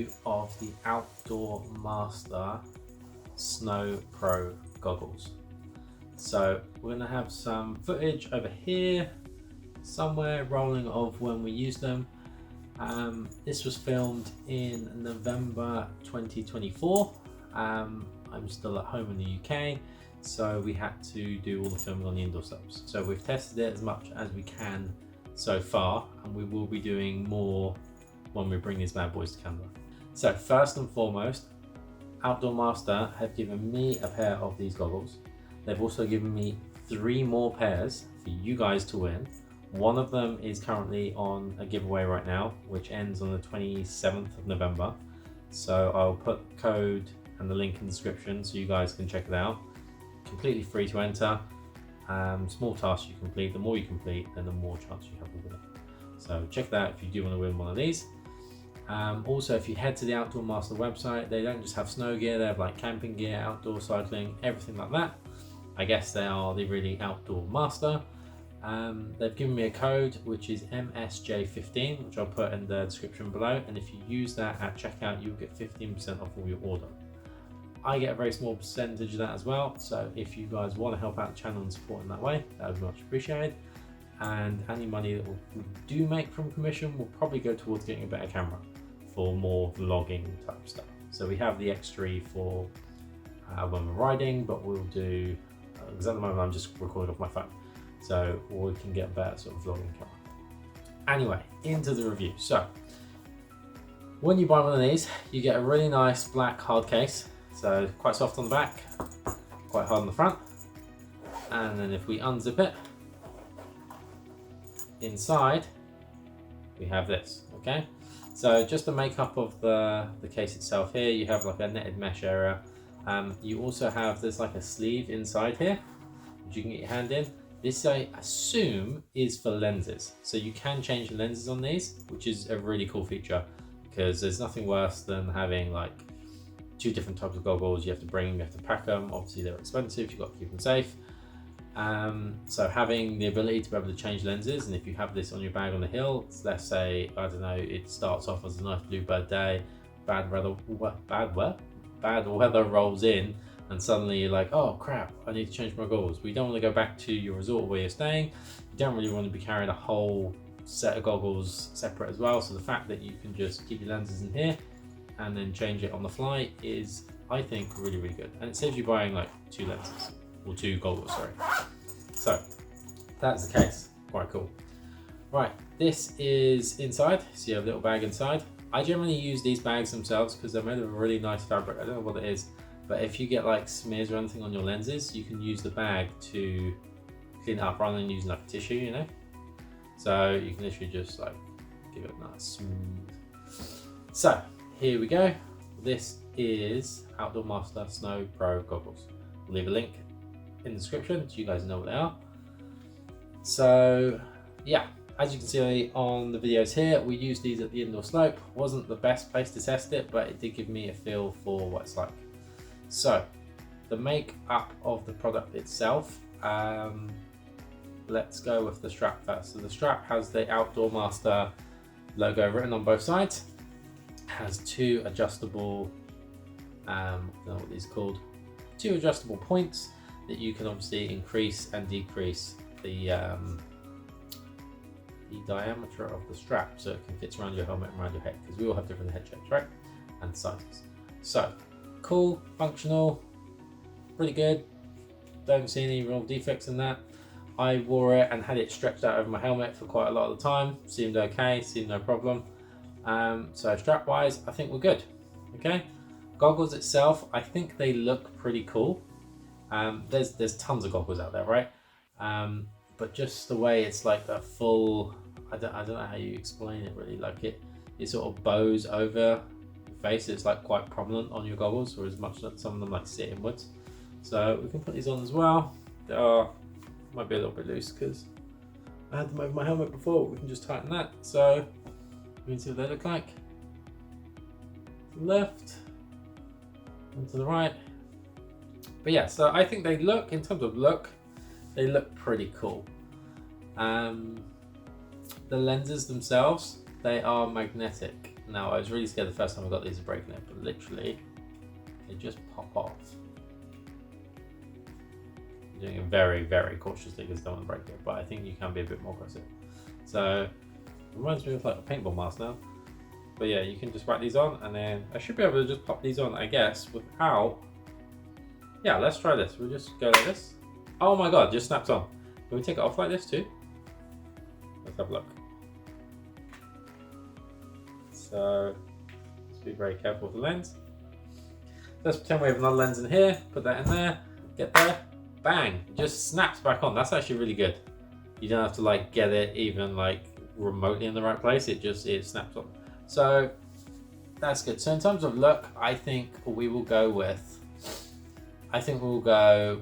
review of the Outdoor Master Snow Pro goggles. So we're going to have some footage over here somewhere rolling of when we used them. This was filmed in November 2024. I'm still at home in the UK, so we had to do all the filming on the indoor slopes. So we've tested it as much as we can so far, and we will be doing more when we bring these bad boys to Canada. So first and foremost, Outdoor Master have given me a pair of these goggles. They've also given me 3 more pairs for you guys to win. One of them is currently on a giveaway right now, which ends on the 27th of November. So I'll put the code and the link in the description so you guys can check it out. Completely free to enter. Small tasks you complete. The more you complete, then the more chance you have of winning. So check that out if you do want to win one of these. Also, if you head to the Outdoor Master website, they don't just have snow gear, they have like camping gear, outdoor cycling, everything like that. I guess they are the really Outdoor Master. They've given me a code which is MSJ15, which I'll put in the description below, and if you use that at checkout, you'll get 15% off all your order. I get a very small percentage of that as well, so if you guys want to help out the channel and support in that way, that would be much appreciated. And any money that we do make from commission will probably go towards getting a better camera for more vlogging type stuff. So we have the X3 for when we're riding, but we'll do, because at the moment I'm just recording off my phone, so we can get a better sort of vlogging camera. Anyway, into the review. So when you buy one of these, you get a really nice black hard case. So quite soft on the back, quite hard on the front. And then if we unzip it, inside we have this, okay? So just the makeup of the case itself here, you have like a netted mesh area. You also have, there's like a sleeve inside here, which you can get your hand in. This I assume is for lenses. So you can change the lenses on these, which is a really cool feature, because there's nothing worse than having like 2 different types of goggles. You have to bring them, you have to pack them. Obviously they're expensive, you've got to keep them safe. So having the ability to be able to change lenses, and if you have this on your bag on the hill, let's say, I don't know, it starts off as a nice bluebird day, bad weather rolls in, and suddenly you're like, oh crap, I need to change my goggles. We don't want to go back to your resort where you're staying. You don't really want to be carrying a whole set of goggles separate as well. So the fact that you can just keep your lenses in here and then change it on the fly is, I think, really, really good. And it saves you buying like 2 lenses, or 2 goggles, sorry. So that's the case, quite cool. Right, this is inside, so you have a little bag inside. I generally use these bags themselves because they're made of a really nice fabric. I don't know what it is, but if you get like smears or anything on your lenses, you can use the bag to clean it up rather than using like a tissue, you know? So you can literally just like give it a nice smooth. So here we go. This is Outdoor Master Snow Pro goggles. We'll leave a link in the description so you guys know what they are. So yeah, as you can see on the videos here, we used these at the indoor slope. Wasn't the best place to test it, but it did give me a feel for what it's like. So the makeup of the product itself, let's go with the strap first. So the strap has the Outdoor Master logo written on both sides. Has 2 adjustable, I don't know what these are called, 2 adjustable points that you can obviously increase and decrease the diameter of the strap so it can fit around your helmet and around your head, because we all have different head shapes, right? And sizes. So cool, functional, pretty good. Don't see any real defects in that. I wore it and had it stretched out over my helmet for quite a lot of the time. Seemed okay, seemed no problem. So strap wise, I think we're good. Okay, goggles itself, I think they look pretty cool. There's tons of goggles out there, right? But just the way it's like a full, I don't know how you explain it really. Like it sort of bows over your face. It's like quite prominent on your goggles, or as much that some of them like sit inwards. So we can put these on as well. They are, might be a little bit loose because I had them over my helmet before. We can just tighten that. So we can see what they look like. To the left and to the right. But yeah, so I think they look, in terms of look, they look pretty cool. The lenses themselves, they are magnetic. Now, I was really scared the first time I got these of breaking it, but literally, they just pop off. I'm doing it very, very cautiously because I don't want to break it, but I think you can be a bit more aggressive. So, it reminds me of like a paintball mask now. But yeah, you can just whack these on, and then I should be able to just pop these on, I guess, without... Yeah, let's try this. We'll just go like this. Oh my god, just snaps on. Can we take it off like this too? Let's have a look. So, let's be very careful with the lens. Let's pretend we have another lens in here, put that in there, get there, bang, it just snaps back on. That's actually really good. You don't have to like get it even like remotely in the right place, it snaps on. So, that's good. So in terms of look, I think we will go with, we'll go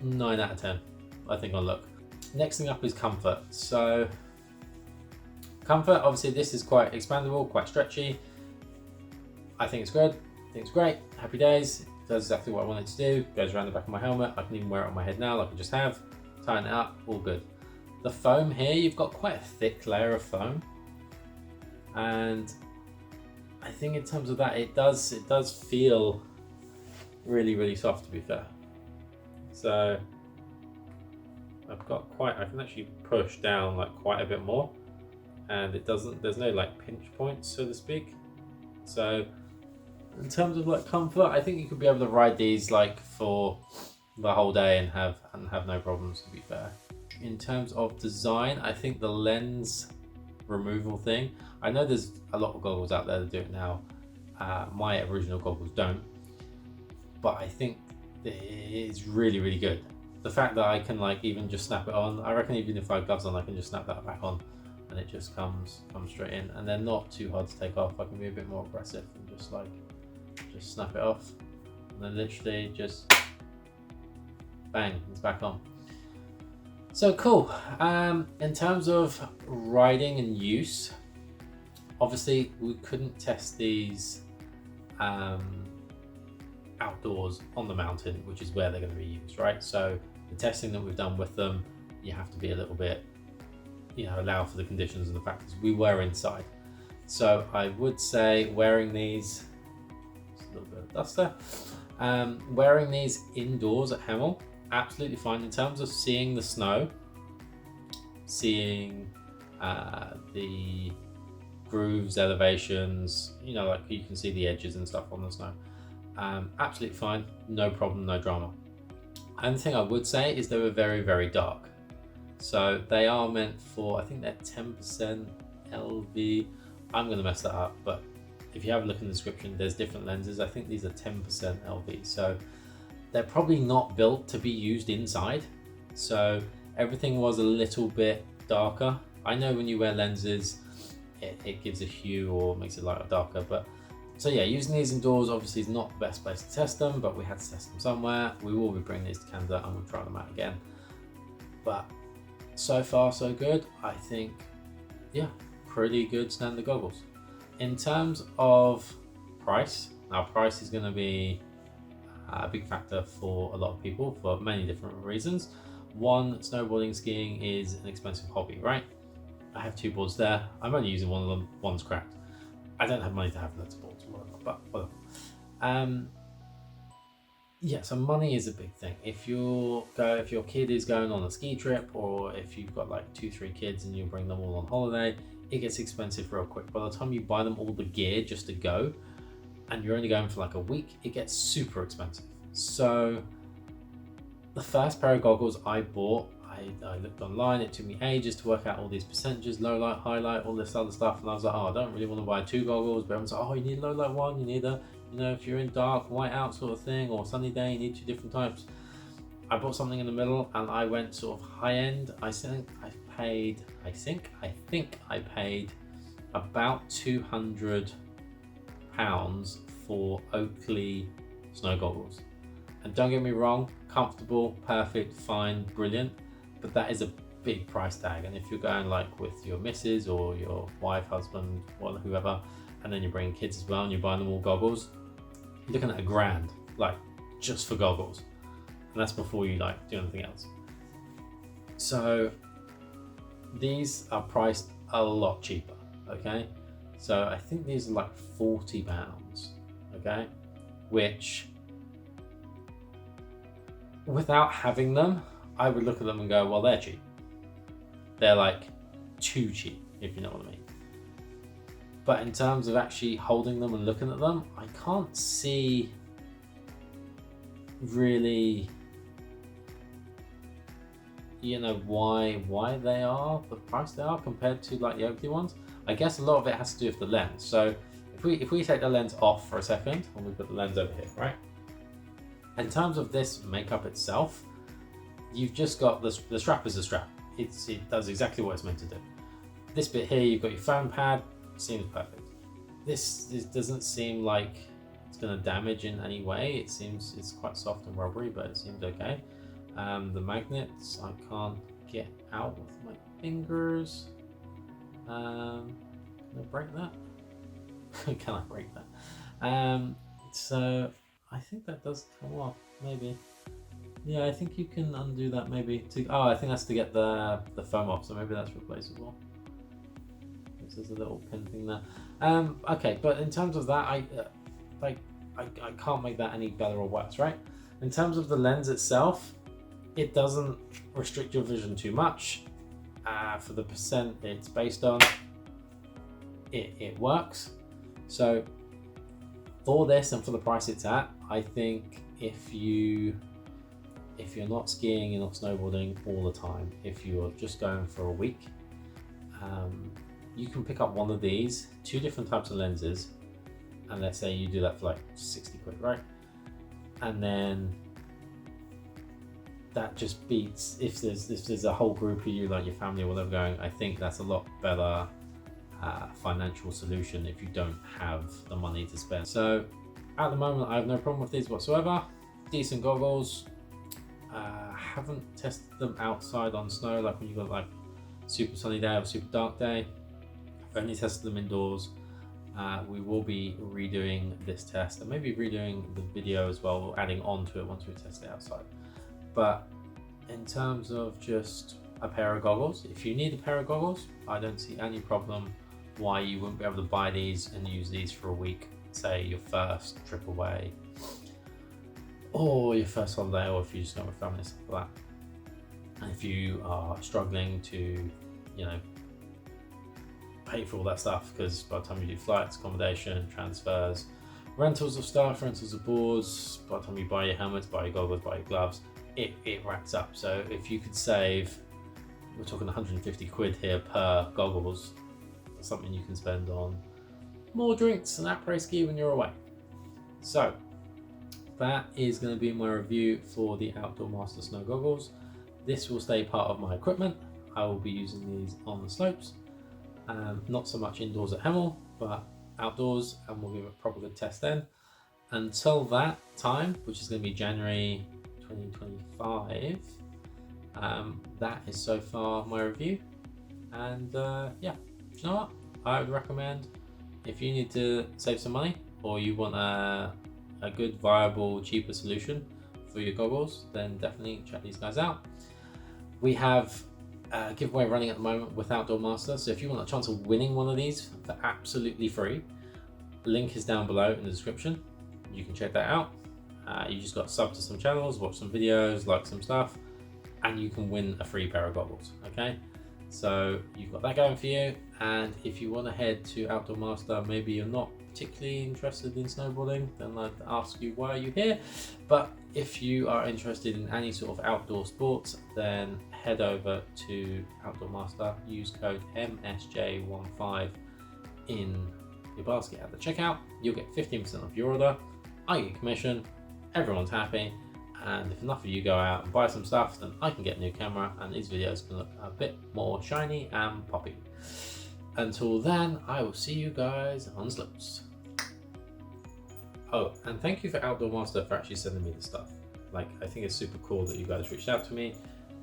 9 out of 10, I think on look. Next thing up is comfort. So, comfort, obviously this is quite expandable, quite stretchy. I think it's good, I think it's great, happy days. It does exactly what I want it to do, goes around the back of my helmet. I can even wear it on my head now like I just have, tighten it up, all good. The foam here, you've got quite a thick layer of foam. And I think in terms of that, it does feel really, really soft, to be fair. So I've got I can actually push down like quite a bit more, and there's no like pinch points, so to speak. So in terms of like comfort, I think you could be able to ride these like for the whole day and have no problems, to be fair. In terms of design, I think the lens removal thing, I know there's a lot of goggles out there that do it now. My original goggles don't, but I think it's really, really good. The fact that I can like even just snap it on, I reckon even if I have gloves on, I can just snap that back on and it just comes straight in, and they're not too hard to take off. I can be a bit more aggressive and just snap it off, and then literally just bang, it's back on. So cool. In terms of riding and use, obviously we couldn't test these outdoors on the mountain, which is where they're going to be used, right? So the testing that we've done with them, you have to be a little bit, allow for the conditions and the factors. We were inside. So I would say wearing these, just a little bit of duster, wearing these indoors at Hemel, absolutely fine. In terms of seeing the snow, seeing the grooves, elevations, like you can see the edges and stuff on the snow, absolutely fine, no problem, no drama. And the thing I would say is they were very, very dark. So they are meant for, I think they're 10% LV. I'm going to mess that up, but if you have a look in the description, there's different lenses. I think these are 10% LV. So they're probably not built to be used inside. So everything was a little bit darker. I know when you wear lenses, it gives a hue or makes it lighter or darker. But so yeah, using these indoors obviously is not the best place to test them, but we had to test them somewhere. We will be bringing these to Canada and we'll try them out again. But so far so good. I think, yeah, pretty good standard goggles. In terms of price, now price is going to be a big factor for a lot of people for many different reasons. One, snowboarding, skiing is an expensive hobby, right? I have 2 boards there. I'm only using one of them. One's cracked. I don't have money to have loads of boards, but whatever. Yeah, so money is a big thing. If your kid is going on a ski trip, or if you've got like 2-3 kids and you bring them all on holiday, it gets expensive real quick. By the time you buy them all the gear just to go, and you're only going for like a week, it gets super expensive. So the first pair of goggles I bought, I looked online, it took me ages to work out all these percentages, low light, highlight, all this other stuff, and I was like, oh, I don't really want to buy 2 goggles, but everyone's like, oh, you need low light one, you need a, if you're in dark, white out sort of thing, or sunny day, you need 2 different types. I bought something in the middle, and I went sort of high end. I think I paid about £200 for Oakley snow goggles. And don't get me wrong, comfortable, perfect, fine, brilliant, but that is a big price tag. And if you're going like with your missus or your wife, husband, or whoever, and then you're bringing kids as well and you're buying them all goggles, you're looking at $1,000, like just for goggles. And that's before you like do anything else. So these are priced a lot cheaper, okay? So I think these are like £40, okay? Which, without having them, I would look at them and go, well, they're cheap. They're like too cheap, if you know what I mean. But in terms of actually holding them and looking at them, I can't see really, you know, why they are the price they are compared to like the Oakley ones. I guess a lot of it has to do with the lens. So if we take the lens off for a second and we put the lens over here, right? In terms of this makeup itself, you've just got the strap is a strap. It does exactly what it's meant to do. This bit here, you've got your phone pad, seems perfect. This doesn't seem like it's going to damage in any way. It seems it's quite soft and rubbery, but it seems okay. The magnets I can't get out with my fingers. Can I break that? Can I break that? So I think that does come off, maybe. Yeah, I think you can undo that maybe. Oh, I think that's to get the foam off, so maybe that's replaceable. There's a little pin thing there. Okay, but in terms of that, I can't make that any better or worse, right? In terms of the lens itself, it doesn't restrict your vision too much. For the percent it's based on, it works. So for this and for the price it's at, I think if you're not skiing, you're not snowboarding all the time, if you're just going for a week, you can pick up one of these, 2 different types of lenses, and let's say you do that for like 60 quid, right? And then that just beats, if there's a whole group of you, like your family or whatever going, I think that's a lot better financial solution if you don't have the money to spend. So at the moment, I have no problem with these whatsoever. Decent goggles. Haven't tested them outside on snow, like when you've got like super sunny day or super dark day. I've only tested them indoors. We will be redoing this test and maybe redoing the video as well, adding on to it once we test it outside. But in terms of just a pair of goggles, if you need a pair of goggles, I don't see any problem why you wouldn't be able to buy these and use these for a week, say your first trip away or your first holiday, or if you just go with family, stuff like that. And if you are struggling to, you know, pay for all that stuff, because by the time you do flights, accommodation, transfers, rentals of stuff, rentals of boards, by the time you buy your helmets, buy your goggles, buy your gloves, it racks up. So if you could save, we're talking 150 quid here per goggles, that's something you can spend on more drinks and après ski when you're away. So that is going to be my review for the Outdoor Master Snow Goggles. This will stay part of my equipment. I will be using these on the slopes. Not so much indoors at Hemel, but outdoors, and we'll give it a proper good test then. Until that time, which is going to be January 2025, that is so far my review. And yeah, you know what? I would recommend, if you need to save some money or you want a good, viable, cheaper solution for your goggles, then definitely check these guys out. We have a giveaway running at the moment with Outdoor Master, so if you want a chance of winning one of these for absolutely free, link is down below in the description. You can check that out. You just got to sub to some channels, watch some videos, like some stuff, and you can win a free pair of goggles. Okay, so you've got that going for you. And if you want to head to Outdoor Master, maybe you're not particularly interested in snowboarding, then I'd ask you, why are you here? But if you are interested in any sort of outdoor sports, then head over to Outdoor Master, use code MSJ15 in your basket at the checkout. You'll get 15% off your order. I get commission, everyone's happy, and if enough of you go out and buy some stuff, then I can get a new camera and these videos can look a bit more shiny and poppy. Until then, I will see you guys on the slopes. Oh, and thank you for Outdoor Master for actually sending me the stuff. Like, I think it's super cool that you guys reached out to me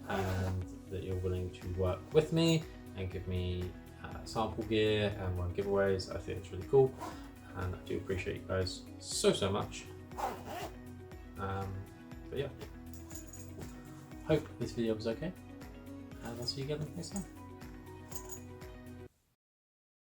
and that you're willing to work with me and give me sample gear and run giveaways. I think it's really cool, and I do appreciate you guys so much. But yeah, hope this video was okay, and I'll see you again next time.